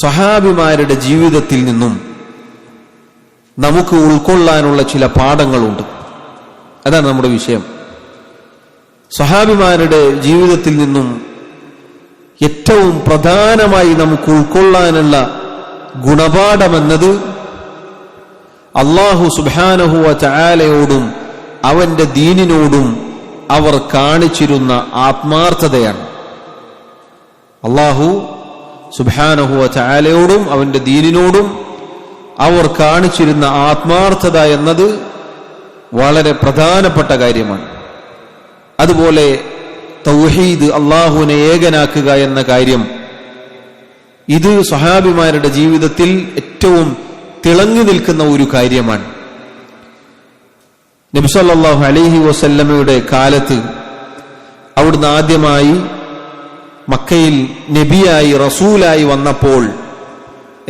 സ്വഹാബിമാരുടെ ജീവിതത്തിൽ നിന്നും നമുക്ക് ഉൾക്കൊള്ളാനുള്ള ചില പാഠങ്ങളുണ്ട്. അതാണ് നമ്മുടെ വിഷയം. സ്വഹാബിമാരുടെ ജീവിതത്തിൽ നിന്നും ഏറ്റവും പ്രധാനമായി നമുക്ക് ഉൾക്കൊള്ളാനുള്ള ഗുണപാഠമെന്നത് അല്ലാഹു സുബ്ഹാനഹു വ തആലയോടും അവന്റെ ദീനിനോടും അവർ കാണിച്ചിരുന്ന ആത്മാർത്ഥതയാണ്. അല്ലാഹു സുബ്ഹാനഹു വ തആലയോടും അവന്റെ ദീനിനോടും അവർ കാണിച്ചിരുന്ന ആത്മാർത്ഥത എന്നത് വളരെ പ്രധാനപ്പെട്ട കാര്യമാണ്. അതുപോലെ തൗഹീദ്, അല്ലാഹുവിനെ ഏകനാക്കുക എന്ന കാര്യം, ഇത് സ്വഹാബിമാരുടെ ജീവിതത്തിൽ ഏറ്റവും തിളങ്ങി നിൽക്കുന്ന ഒരു കാര്യമാണ്. നബി സല്ലല്ലാഹു അലൈഹി വസല്ലമയുടെ കാലത്ത് അവിടുന്ന് ആദ്യമായി മക്കയിൽ നബിയായി റസൂലായി വന്നപ്പോൾ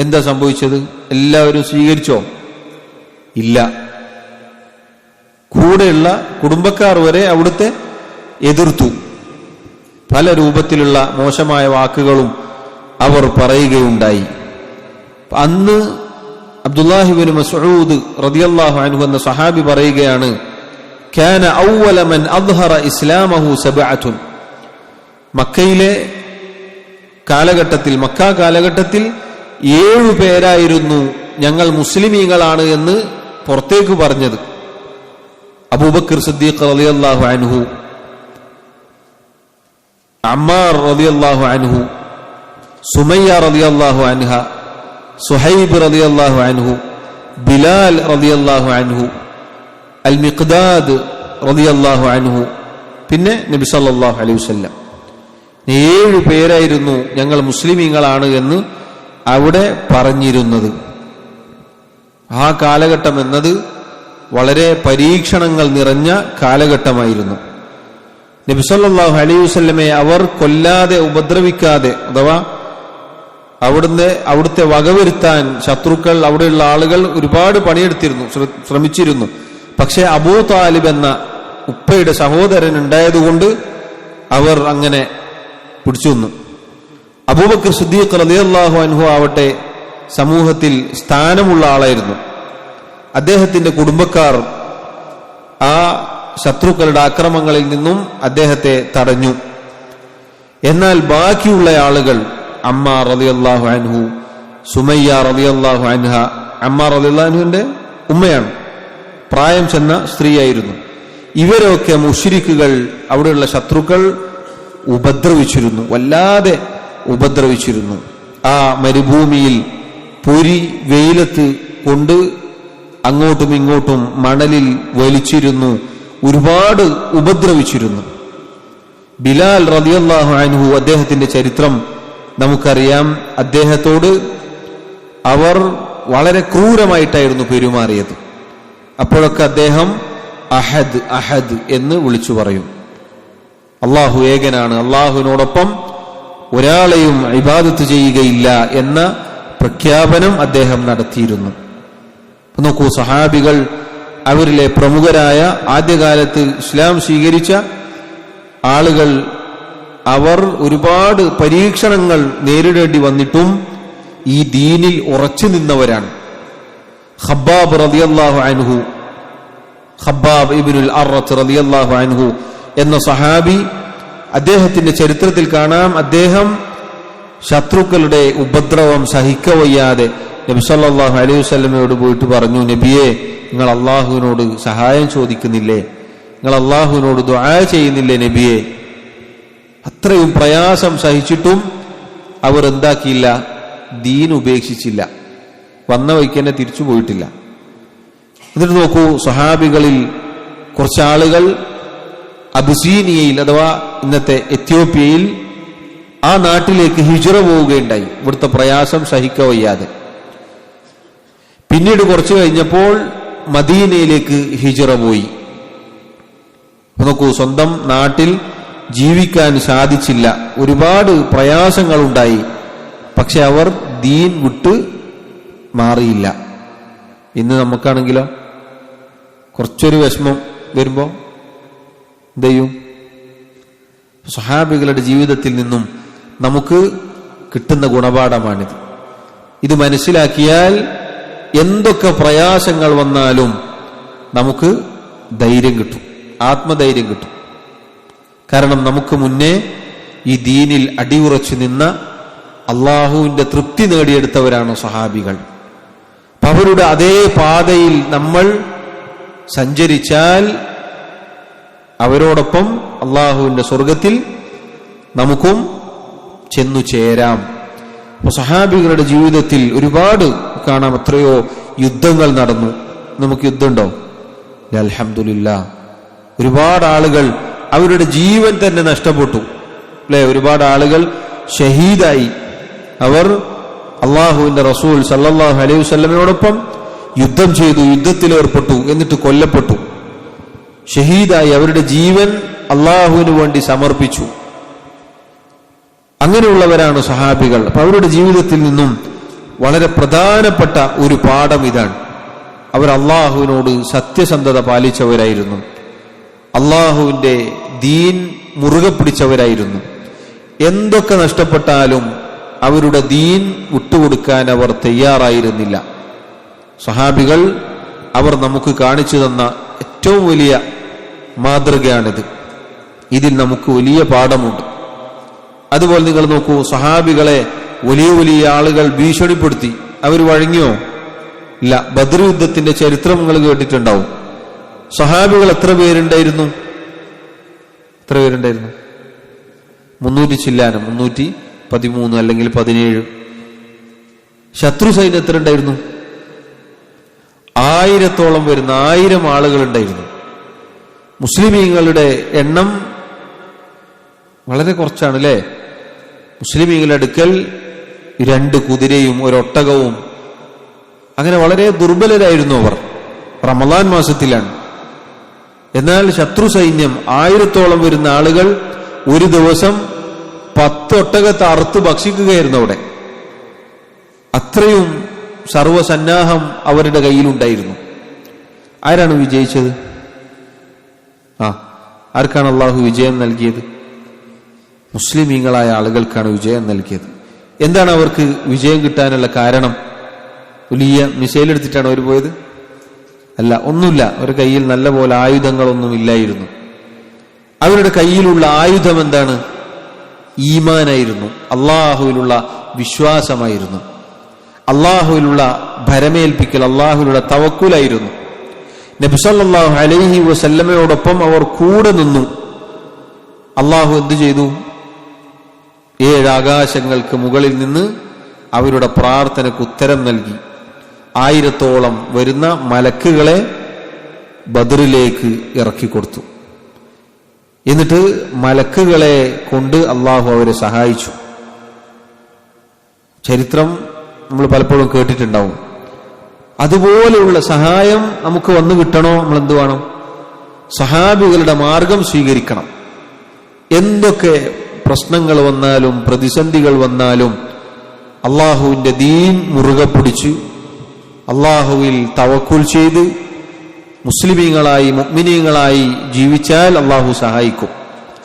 എന്താ സംഭവിച്ചത്? എല്ലാവരും സ്വീകരിച്ചോ? ഇല്ല. കൂടെയുള്ള കുടുംബക്കാർ വരെ അവിടുത്തെ എതിർത്തു. പല രൂപത്തിലുള്ള മോശമായ വാക്കുകളും അവർ പറയുകയുണ്ടായി. അന്ന് അബ്ദുല്ലാഹി ഇബ്നു മസ്ഊദ് റളിയല്ലാഹു അൻഹു എന്ന സഹാബി പറയുകയാണ്, കാന അവ്വല മൻ അദ്ഹറ ഇസ്ലാമഹു സബഅത്തുൻ. മക്കയിലെ കാലഘട്ടത്തിൽ, മക്ക കാലഘട്ടത്തിൽ 7 പേരായിരുന്നു ഞങ്ങൾ മുസ്ലിമീങ്ങളാണ് എന്ന് പുറത്തേക്ക് പറഞ്ഞത്. അബൂബക്കർ സിദ്ദീഖ് റളിയല്ലാഹു അൻഹു, അമ്മാർ റളിയല്ലാഹു അൻഹു, സുമയ്യ റളിയല്ലാഹു അൻഹ, സുഹൈബ് റളിയല്ലാഹു അൻഹു, ബിലാൽ റളിയല്ലാഹു അൻഹു, അൽ മിഖ്ദാദ് റളിയല്ലാഹു അൻഹു, പിന്നെ നബി സല്ലല്ലാഹു അലൈഹി വസല്ലം. 7 പേരായിരുന്നു ഞങ്ങൾ മുസ്ലിമീങ്ങളാണ് എന്ന് അവിടെ പറഞ്ഞിരുന്നത്. ആ കാലഘട്ടം എന്നത് വളരെ പരീക്ഷണങ്ങൾ നിറഞ്ഞ കാലഘട്ടമായിരുന്നു. നബി സല്ലല്ലാഹു അലൈഹി വസല്ലമയെ അവർ കൊല്ലാതെ, ഉപദ്രവിക്കാതെ, അഥവാ അവിടുത്തെ വകവരുത്താൻ ശത്രുക്കൾ, അവിടെയുള്ള ആളുകൾ ഒരുപാട് പണിയെടുത്തിരുന്നു, ശ്രമിച്ചിരുന്നു. പക്ഷെ അബൂ താലിബ് എന്ന ഉപ്പയുടെ സഹോദരൻ ഉണ്ടായതുകൊണ്ട് അവർ അങ്ങനെ പിടിച്ചു നിന്നു. അബൂബക്കർ സിദ്ദീഖ് റളിയല്ലാഹു അൻഹു ആവട്ടെ സമൂഹത്തിൽ സ്ഥാനമുള്ള ആളായിരുന്നു. അദ്ദേഹത്തിന്റെ കുടുംബക്കാർ ആ ശത്രുക്കളുടെ ആക്രമണങ്ങളിൽ നിന്നും അദ്ദേഹത്തെ തടഞ്ഞു. എന്നാൽ ബാക്കിയുള്ള ആളുകൾ, അമ്മാർ റളിയല്ലാഹു അൻഹു, സുമയ്യ റളിയല്ലാഹു അൻഹ, അമ്മാർ റളിയല്ലാഹു അൻഹുവിന്റെ ഉമ്മയാണ്, പ്രായം ചെന്ന സ്ത്രീയായിരുന്നു. ഇവരൊക്കെ മുശ്രിക്കുകൾ, അവിടെയുള്ള ശത്രുക്കൾ ഉപദ്രവിച്ചിരുന്നു, വല്ലാതെ ഉപദ്രവിച്ചിരുന്നു. ആ മരുഭൂമിയിൽ പൊരി വെയിലത്ത് കൊണ്ട് അങ്ങോട്ടും ഇങ്ങോട്ടും മണലിൽ വലിച്ചിരുന്നു, ഒരുപാട് ഉപദ്രവിച്ചിരുന്നു. ബിലാൽ റളിയല്ലാഹു അൻഹു, അദ്ദേഹത്തിന്റെ ചരിത്രം നമുക്കറിയാം. അദ്ദേഹത്തോട് അവർ വളരെ ക്രൂരമായിട്ടായിരുന്നു പെരുമാറിയത്. അപ്പോഴൊക്കെ അദ്ദേഹം അഹദ് അഹദ് എന്ന് വിളിച്ചു പറയും. അള്ളാഹു ഏകനാണ്, അള്ളാഹുവിനോടൊപ്പം ഒരാളെയും ഇബാദത്ത് ചെയ്യുകയില്ല എന്ന പ്രഖ്യാപനം അദ്ദേഹം നടത്തിയിരുന്നു. നോക്കൂ, സഹാബികൾ, അവരിലെ പ്രമുഖരായ ആദ്യകാലത്ത് ഇസ്ലാം സ്വീകരിച്ച ആളുകൾ, അവർ ഒരുപാട് പരീക്ഷണങ്ങൾ നേരിടേണ്ടി വന്നിട്ടും ഈ ദീനിൽ ഉറച്ചു നിന്നവരാണ്. ഖബ്ബാബ് റളിയല്ലാഹു അൻഹു, ഖബ്ബാബ് ഇബ്നുൽ അർറത്ത് റളിയല്ലാഹു അൻഹു എന്ന സഹാബി, അദ്ദേഹത്തിന്റെ ചരിത്രത്തിൽ കാണാം, അദ്ദേഹം ശത്രുക്കളുടെ ഉപദ്രവം സഹിക്കവയ്യാതെ നബി സല്ലല്ലാഹു അലൈഹി വസല്ലമയോട് പോയിട്ട് പറഞ്ഞു, നബിയെ, നിങ്ങൾ അള്ളാഹുവിനോട് സഹായം ചോദിക്കുന്നില്ലേ? നിങ്ങൾ അള്ളാഹുവിനോട് ദുആ ചെയ്യുന്നില്ലേ നബിയെ? അത്രയും പ്രയാസം സഹിച്ചിട്ടും അവർ എന്താക്കിയില്ല? ദീൻ ഉപേക്ഷിച്ചില്ല, വന്ന വഴിക്ക് തന്നെ തിരിച്ചു പോയിട്ടില്ല. എന്നിട്ട് നോക്കൂ, സഹാബികളിൽ കുറച്ചാളുകൾ അബിസീനിയയിൽ, അഥവാ ഇന്നത്തെ എത്യോപ്യയിൽ, ആ നാട്ടിലേക്ക് ഹിജ്റ പോവുകയുണ്ടായി, ഇവിടുത്തെ പ്രയാസം സഹിക്കവയ്യാതെ. പിന്നീട് കുറച്ചു കഴിഞ്ഞപ്പോൾ മദീനയിലേക്ക് ഹിജ്റ പോയി. നോക്കൂ, സ്വന്തം നാട്ടിൽ ജീവിക്കാൻ സാധിച്ചില്ല, ഒരുപാട് പ്രയാസങ്ങളുണ്ടായി. പക്ഷെ അവർ ദീൻ വിട്ട് മാറിയില്ല. ഇന്ന് നമുക്കാണെങ്കിലോ കുറച്ചൊരു വിഷമം വരുമ്പോ എന്ത് ചെയ്യും? സഹാബികളുടെ ജീവിതത്തിൽ നിന്നും നമുക്ക് കിട്ടുന്ന ഗുണപാഠമാണിത്. ഇത് മനസ്സിലാക്കിയാൽ എന്തൊക്കെ പ്രയാസങ്ങൾ വന്നാലും നമുക്ക് ധൈര്യം കിട്ടും, ആത്മധൈര്യം കിട്ടും. കാരണം നമുക്ക് മുന്നേ ഈ ദീനിൽ അടിയുറച്ചു നിന്ന അള്ളാഹുവിന്റെ തൃപ്തി നേടിയെടുത്തവരാണ് സ്വഹാബികൾ. അവരുടെ അതേ പാതയിൽ നമ്മൾ സഞ്ചരിച്ചാൽ അവരോടൊപ്പം അള്ളാഹുവിന്റെ സ്വർഗത്തിൽ നമുക്കും ചെന്നു ചേരാം. അപ്പൊ സഹാബികളുടെ ജീവിതത്തിൽ ഒരുപാട് കാണാം. എത്രയോ യുദ്ധങ്ങൾ നടന്നു. നമുക്ക് യുദ്ധമുണ്ടോ? അൽഹംദുലില്ലാ. ഒരുപാട് ആളുകൾ അവരുടെ ജീവൻ തന്നെ നഷ്ടപ്പെട്ടു, അല്ലെ? ഒരുപാട് ആളുകൾ ഷഹീദായി. അവർ അള്ളാഹുവിന്റെ റസൂൽ സല്ലല്ലാഹു അലൈഹി വസല്ലമയോടൊപ്പം യുദ്ധം ചെയ്തു, യുദ്ധത്തിൽ ഏർപ്പെട്ടു, എന്നിട്ട് കൊല്ലപ്പെട്ടു, ഷഹീദായി. അവരുടെ ജീവൻ അള്ളാഹുവിന് വേണ്ടി സമർപ്പിച്ചു. അങ്ങനെയുള്ളവരാണ് സഹാബികൾ. അപ്പൊ അവരുടെ ജീവിതത്തിൽ നിന്നും വളരെ പ്രധാനപ്പെട്ട ഒരു പാഠം ഇതാണ്. അവർ അള്ളാഹുവിനോട് സത്യസന്ധത പാലിച്ചവരായിരുന്നു, അള്ളാഹുവിന്റെ ദീൻ മുറുകെ പിടിച്ചവരായിരുന്നു. എന്തൊക്കെ നഷ്ടപ്പെട്ടാലും അവരുടെ ദീൻ വിട്ടുകൊടുക്കാൻ അവർ തയ്യാറായിരുന്നില്ല. സഹാബികൾ അവർ നമുക്ക് കാണിച്ചു തന്ന ഏറ്റവും വലിയ മാതൃകയാണിത്. ഇതിൽ നമുക്ക് വലിയ പാഠമുണ്ട്. അതുപോലെ നിങ്ങൾ നോക്കൂ, സഹാബികളെ വലിയ വലിയ ആളുകൾ ഭീഷണിപ്പെടുത്തി. അവർ വഴങ്ങിയോ? ഇല്ല. ബദ്ർ യുദ്ധത്തിന്റെ ചരിത്രം നിങ്ങൾ കേട്ടിട്ടുണ്ടാവും. സഹാബികൾ എത്ര പേരുണ്ടായിരുന്നു? 300 ചില്ലാനം, 313 അല്ലെങ്കിൽ 17. ശത്രു സൈന്യം എത്ര ഉണ്ടായിരുന്നു? 1000-ഓളം വരുന്ന 1000 ആളുകൾ ഉണ്ടായിരുന്നു. മുസ്ലിമീങ്ങളുടെ എണ്ണം വളരെ കുറച്ചാണ്, അല്ലേ? മുസ്ലിമീങ്ങളുടെ അടുക്കൽ 2 കുതിരയും 1 ഒട്ടകവും, അങ്ങനെ വളരെ ദുർബലരായിരുന്നു അവർ. റമളാൻ മാസത്തിലാണ്. എന്നാൽ ശത്രു സൈന്യം 1000-ഓളം വരുന്ന ആളുകൾ ഒരു ദിവസം 10 ഒട്ടകത്തെ അറുത്ത് ഭക്ഷിക്കുകയായിരുന്നു അവിടെ. അത്രയും സർവസന്നാഹം അവരുടെ കയ്യിലുണ്ടായിരുന്നു. ആരാണ് വിജയിച്ചത്? ആർക്കാണ് അള്ളാഹു വിജയം നൽകിയത്? മുസ്ലിമീങ്ങളായ ആളുകൾക്കാണ് വിജയം നൽകിയത്. എന്താണ് അവർക്ക് വിജയം കിട്ടാനുള്ള കാരണം? വലിയ മിസൈൽ എടുത്തിട്ടാണ് അവർ പോയത്? അല്ല, ഒന്നുമില്ല. അവരുടെ കയ്യിൽ നല്ല പോലെ ആയുധങ്ങളൊന്നും ഇല്ലായിരുന്നു. അവരുടെ കയ്യിലുള്ള ആയുധം എന്താണ്? ഈമാനായിരുന്നു, അള്ളാഹുവിലുള്ള വിശ്വാസമായിരുന്നു, അള്ളാഹുവിലുള്ള ഭരമേൽപ്പിക്കൽ, അള്ളാഹുവിലുള്ള തവക്കുലായിരുന്നു. നബി സല്ലല്ലാഹു അലൈഹി വസല്ലമയോടൊപ്പം അവർ കൂടെ നിന്നു. അള്ളാഹു എന്തു ചെയ്തു? 7 ആകാശങ്ങൾക്ക് മുകളിൽ നിന്ന് അവരുടെ പ്രാർത്ഥനയ്ക്ക് ഉത്തരം നൽകി. 1000-ഓളം വരുന്ന മലക്കുകളെ ബദറിലേക്ക് ഇറക്കിക്കൊടുത്തു. എന്നിട്ട് മലക്കുകളെ കൊണ്ട് അള്ളാഹു അവരെ സഹായിച്ചു. ചരിത്രം നമ്മൾ പലപ്പോഴും കേട്ടിട്ടുണ്ടാവും. അതുപോലെയുള്ള സഹായം നമുക്ക് വന്നു കിട്ടണോ? നമ്മൾ എന്ത് വേണം? സഹാബികളുടെ മാർഗം സ്വീകരിക്കണം. എന്തൊക്കെ പ്രശ്നങ്ങൾ വന്നാലും പ്രതിസന്ധികൾ വന്നാലും അള്ളാഹുവിന്റെ ദീൻ മുറുകെ പിടിച്ച് അള്ളാഹുവിൽ തവക്കുൽ ചെയ്ത് മുസ്ലിമീങ്ങളായി മുഅ്മിനീങ്ങളായി ജീവിച്ചാൽ അള്ളാഹു സഹായിക്കും.